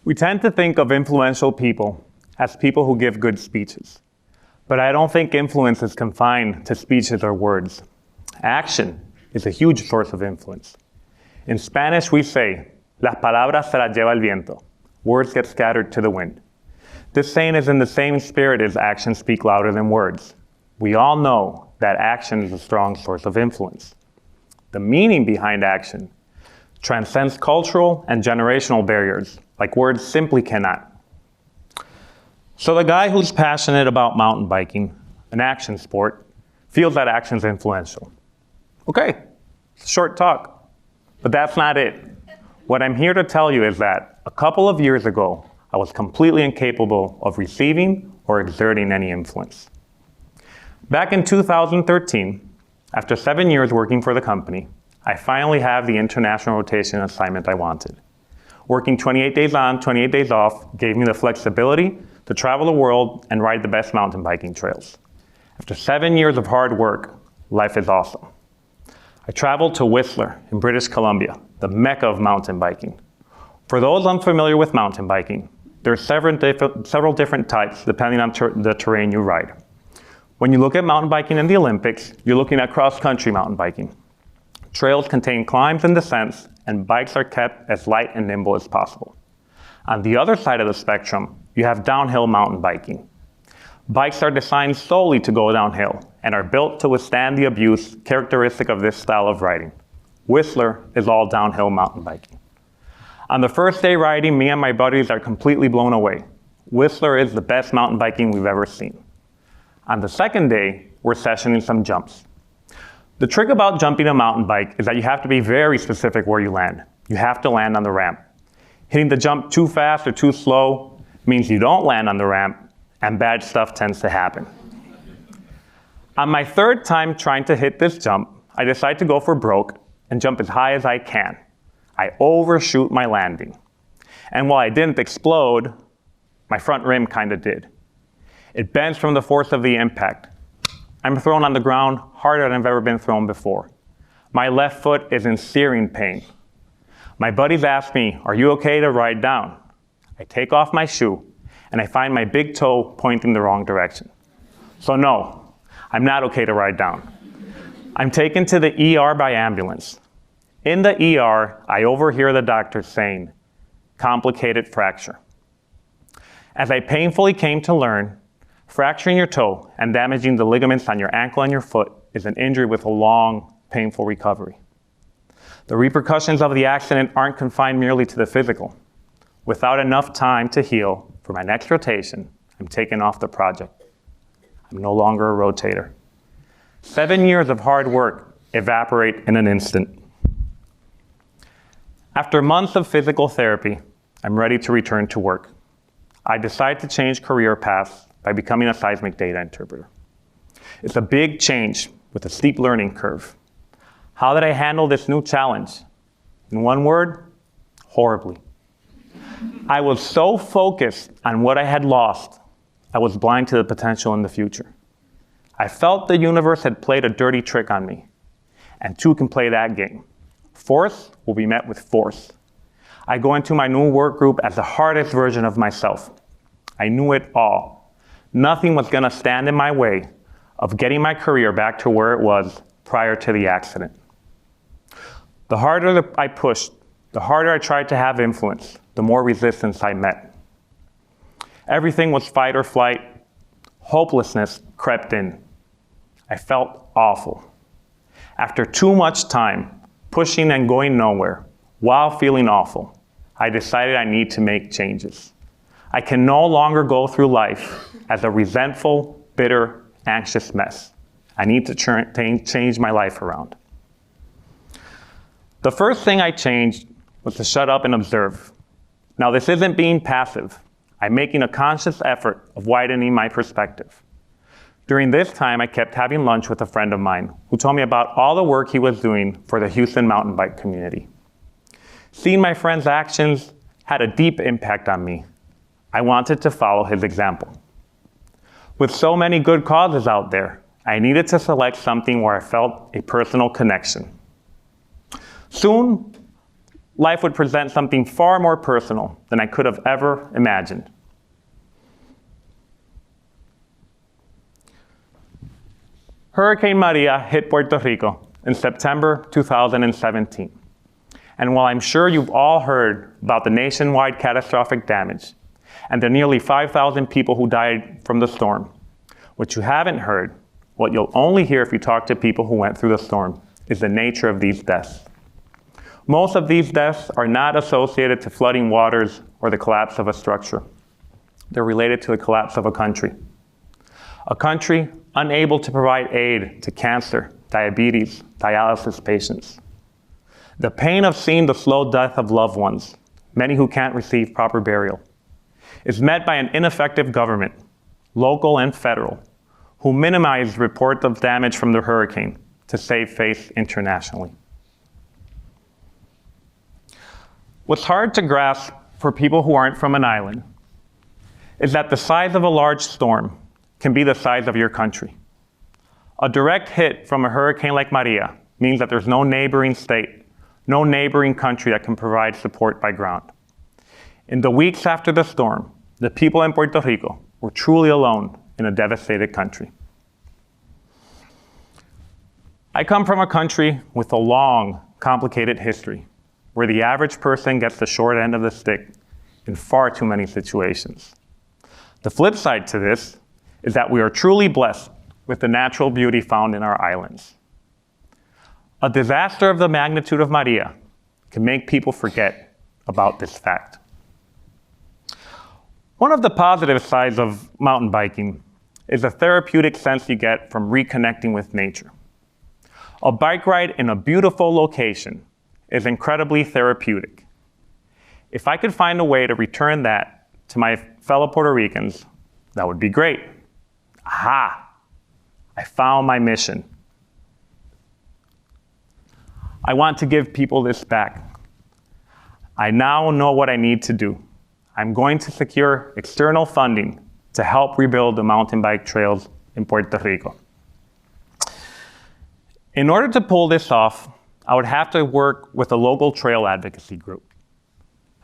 We tend to think of influential people as people who give good speeches. But I don't think influence is confined to speeches or words. Action is a huge source of influence. In Spanish, we say, las palabras se las lleva el viento. Words get scattered to the wind. This saying is in the same spirit as actions speak louder than words. We all know that action is a strong source of influence. The meaning behind action transcends cultural and generational barriers, like words simply cannot. So the guy who's passionate about mountain biking, an action sport, feels that action is influential. Okay, short talk, but that's not it. What I'm here to tell you is that a couple of years ago, I was completely incapable of receiving or exerting any influence. Back in 2013, after 7 years working for the company, I finally have the international rotation assignment I wanted. Working 28 days on, 28 days off gave me the flexibility to travel the world and ride the best mountain biking trails. After 7 years of hard work, life is awesome. I traveled to Whistler in British Columbia, the mecca of mountain biking. For those unfamiliar with mountain biking, there are several different types depending on the terrain you ride. When you look at mountain biking in the Olympics, you're looking at cross-country mountain biking. Trails contain climbs and descents, and bikes are kept as light and nimble as possible. On the other side of the spectrum, you have downhill mountain biking. Bikes are designed solely to go downhill and are built to withstand the abuse characteristic of this style of riding. Whistler is all downhill mountain biking. On the first day riding, me and my buddies are completely blown away. Whistler is the best mountain biking we've ever seen. On the second day, we're sessioning some jumps. The trick about jumping a mountain bike is that you have to be very specific where you land. You have to land on the ramp. Hitting the jump too fast or too slow means you don't land on the ramp, and bad stuff tends to happen. On my third time trying to hit this jump, I decide to go for broke and jump as high as I can. I overshoot my landing. And while I didn't explode, my front rim kind of did. It bends from the force of the impact. I'm thrown on the ground harder than I've ever been thrown before. My left foot is in searing pain. My buddies ask me, "Are you okay to ride down?" I take off my shoe, and I find my big toe pointing the wrong direction. So no, I'm not okay to ride down. I'm taken to the ER by ambulance. In the ER, I overhear the doctor saying, "Complicated fracture." As I painfully came to learn, fracturing your toe and damaging the ligaments on your ankle and your foot is an injury with a long, painful recovery. The repercussions of the accident aren't confined merely to the physical. Without enough time to heal for my next rotation, I'm taken off the project. I'm no longer a rotator. 7 years of hard work evaporate in an instant. After months of physical therapy, I'm ready to return to work. I decide to change career paths by becoming a seismic data interpreter. It's a big change with a steep learning curve. How did I handle this new challenge? In one word, horribly. I was so focused on what I had lost, I was blind to the potential in the future. I felt the universe had played a dirty trick on me, and two can play that game. Force will be met with force. I go into my new work group as the hardest version of myself. I knew it all. Nothing was going to stand in my way of getting my career back to where it was prior to the accident. The harder I pushed, the harder I tried to have influence, the more resistance I met. Everything was fight or flight. Hopelessness crept in. I felt awful. After too much time pushing and going nowhere, while feeling awful, I decided I need to make changes. I can no longer go through life as a resentful, bitter, anxious mess. I need to change my life around. The first thing I changed was to shut up and observe. Now, this isn't being passive. I'm making a conscious effort of widening my perspective. During this time, I kept having lunch with a friend of mine who told me about all the work he was doing for the Houston mountain bike community. Seeing my friend's actions had a deep impact on me. I wanted to follow his example. With so many good causes out there, I needed to select something where I felt a personal connection. Soon, life would present something far more personal than I could have ever imagined. Hurricane Maria hit Puerto Rico in September 2017. And while I'm sure you've all heard about the nationwide catastrophic damage and the nearly 5,000 people who died from the storm, what you haven't heard, what you'll only hear if you talk to people who went through the storm, is the nature of these deaths. Most of these deaths are not associated to flooding waters or the collapse of a structure. They're related to the collapse of a country. A country unable to provide aid to cancer, diabetes, dialysis patients. The pain of seeing the slow death of loved ones, many who can't receive proper burial, is met by an ineffective government, local and federal, who minimize reports of damage from the hurricane to save face internationally. What's hard to grasp for people who aren't from an island is that the size of a large storm can be the size of your country. A direct hit from a hurricane like Maria means that there's no neighboring state, no neighboring country that can provide support by ground. In the weeks after the storm, the people in Puerto Rico were truly alone in a devastated country. I come from a country with a long, complicated history, where the average person gets the short end of the stick in far too many situations. The flip side to this is that we are truly blessed with the natural beauty found in our islands. A disaster of the magnitude of Maria can make people forget about this fact. One of the positive sides of mountain biking is the therapeutic sense you get from reconnecting with nature. A bike ride in a beautiful location is incredibly therapeutic. If I could find a way to return that to my fellow Puerto Ricans, that would be great. Aha! I found my mission. I want to give people this back. I now know what I need to do. I'm going to secure external funding to help rebuild the mountain bike trails in Puerto Rico. In order to pull this off, I would have to work with a local trail advocacy group.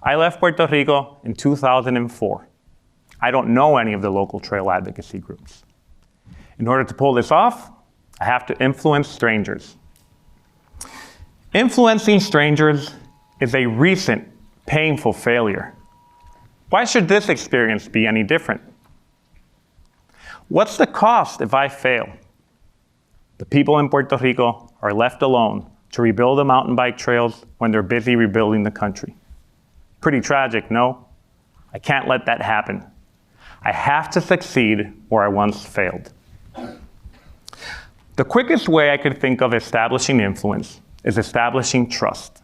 I left Puerto Rico in 2004. I don't know any of the local trail advocacy groups. In order to pull this off, I have to influence strangers. Influencing strangers is a recent, painful failure. Why should this experience be any different? What's the cost if I fail? The people in Puerto Rico are left alone to rebuild the mountain bike trails when they're busy rebuilding the country. Pretty tragic, no? I can't let that happen. I have to succeed where I once failed. The quickest way I could think of establishing influence is establishing trust.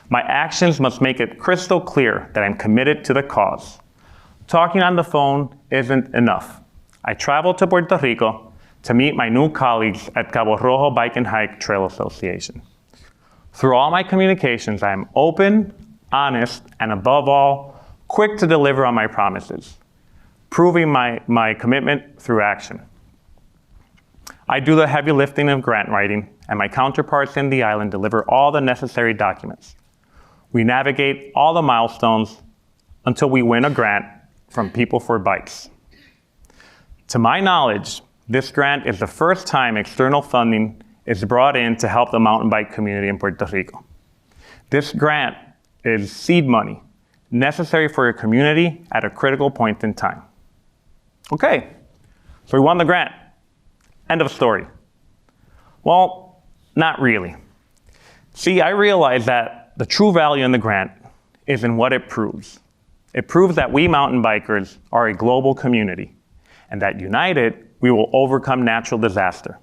My actions must make it crystal clear that I'm committed to the cause. Talking on the phone isn't enough. I traveled to Puerto Rico to meet my new colleagues at Cabo Rojo Bike and Hike Trail Association. Through all my communications, I am open, honest, and above all, quick to deliver on my promises, proving my commitment through action. I do the heavy lifting of grant writing, and my counterparts in the island deliver all the necessary documents. We navigate all the milestones until we win a grant from People for Bikes. To my knowledge, this grant is the first time external funding is brought in to help the mountain bike community in Puerto Rico. This grant is seed money necessary for your community at a critical point in time. Okay, so we won the grant. End of story. Well, not really. See, I realized that the true value in the grant is in what it proves. It proves that we mountain bikers are a global community, and that united, we will overcome natural disaster.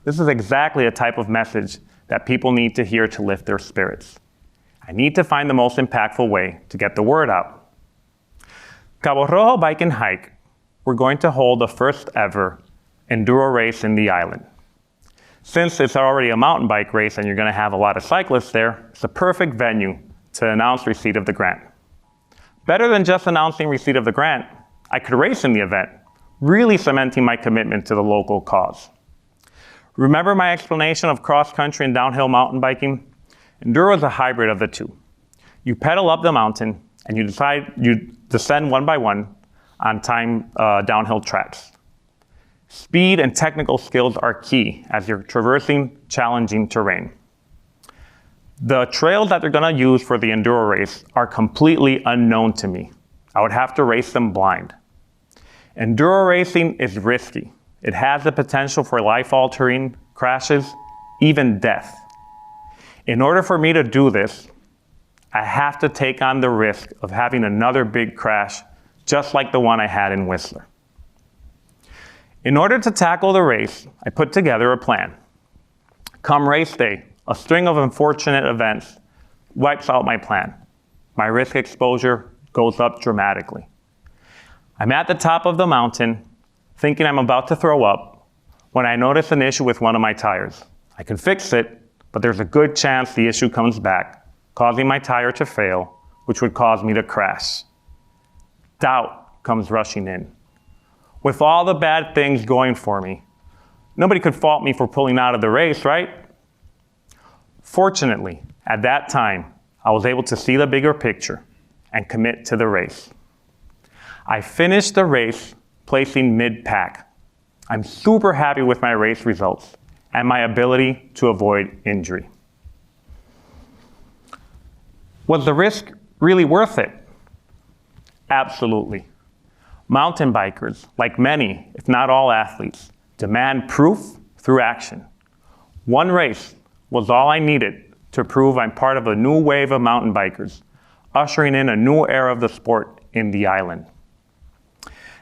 This is exactly the type of message that people need to hear to lift their spirits. I need to find the most impactful way to get the word out. Cabo Rojo Bike and Hike, we're going to hold the first ever enduro race in the island. Since it's already a mountain bike race and you're going to have a lot of cyclists there, it's a perfect venue to announce receipt of the grant. Better than just announcing receipt of the grant, I could race in the event, really cementing my commitment to the local cause. Remember my explanation of cross-country and downhill mountain biking? Enduro is a hybrid of the two. You pedal up the mountain and you descend one by one on downhill tracks. Speed and technical skills are key as you're traversing challenging terrain. The trails that they're gonna use for the enduro race are completely unknown to me. I would have to race them blind. Enduro racing is risky. It has the potential for life-altering crashes, even death. In order for me to do this, I have to take on the risk of having another big crash, just like the one I had in Whistler. In order to tackle the race, I put together a plan. Come race day, a string of unfortunate events wipes out my plan. My risk exposure goes up dramatically. I'm at the top of the mountain, thinking I'm about to throw up, when I notice an issue with one of my tires. I can fix it, but there's a good chance the issue comes back, causing my tire to fail, which would cause me to crash. Doubt comes rushing in. With all the bad things going for me, nobody could fault me for pulling out of the race, right? Fortunately, at that time, I was able to see the bigger picture and commit to the race. I finished the race placing mid-pack. I'm super happy with my race results and my ability to avoid injury. Was the risk really worth it? Absolutely. Mountain bikers, like many, if not all athletes, demand proof through action. One race was all I needed to prove I'm part of a new wave of mountain bikers, ushering in a new era of the sport in the island.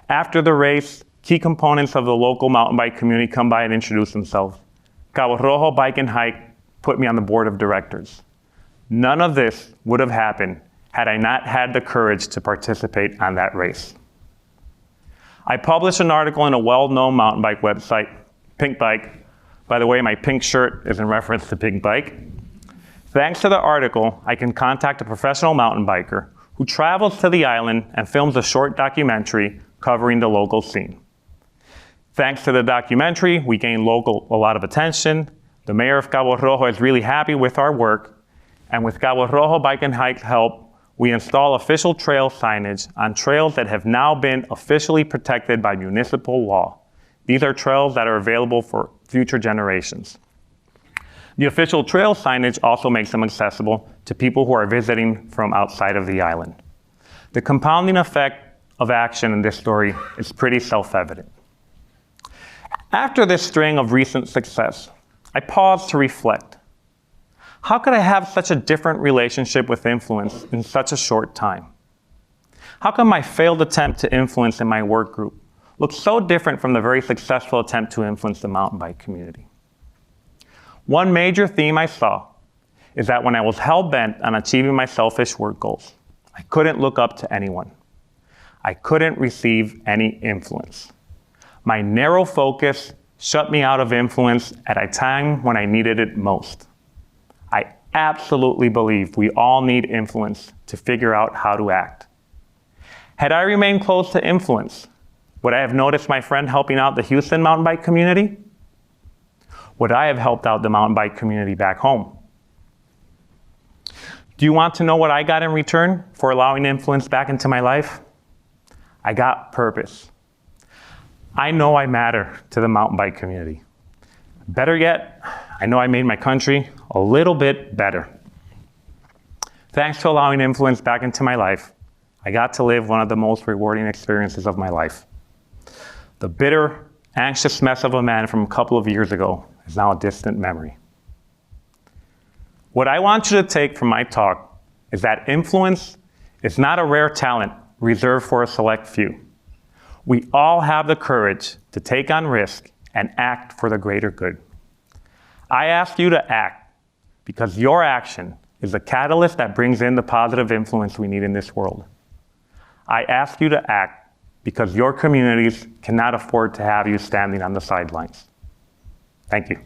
After the race, key components of the local mountain bike community come by and introduce themselves. Cabo Rojo Bike and Hike put me on the board of directors. None of this would have happened had I not had the courage to participate on that race. I published an article in a well-known mountain bike website, Pink Bike. By the way, my pink shirt is in reference to Pink Bike. Thanks to the article, I can contact a professional mountain biker who travels to the island and films a short documentary covering the local scene. Thanks to the documentary, we gained a lot of attention. The mayor of Cabo Rojo is really happy with our work. And with Cabo Rojo Bike and Hike's help, we install official trail signage on trails that have now been officially protected by municipal law. These are trails that are available for future generations. The official trail signage also makes them accessible to people who are visiting from outside of the island. The compounding effect of action in this story is pretty self-evident. After this string of recent success, I paused to reflect. How could I have such a different relationship with influence in such a short time? How come my failed attempt to influence in my work group looks so different from the very successful attempt to influence the mountain bike community? One major theme I saw is that when I was hell-bent on achieving my selfish work goals, I couldn't look up to anyone. I couldn't receive any influence. My narrow focus shut me out of influence at a time when I needed it most. I absolutely believe we all need influence to figure out how to act. Had I remained close to influence, would I have noticed my friend helping out the Houston mountain bike community? Would I have helped out the mountain bike community back home? Do you want to know what I got in return for allowing influence back into my life? I got purpose. I know I matter to the mountain bike community. Better yet, I know I made my country a little bit better. Thanks to allowing influence back into my life, I got to live one of the most rewarding experiences of my life. The bitter, anxious mess of a man from a couple of years ago is now a distant memory. What I want you to take from my talk is that influence is not a rare talent reserved for a select few. We all have the courage to take on risk and act for the greater good. I ask you to act because your action is the catalyst that brings in the positive influence we need in this world. I ask you to act because your communities cannot afford to have you standing on the sidelines. Thank you.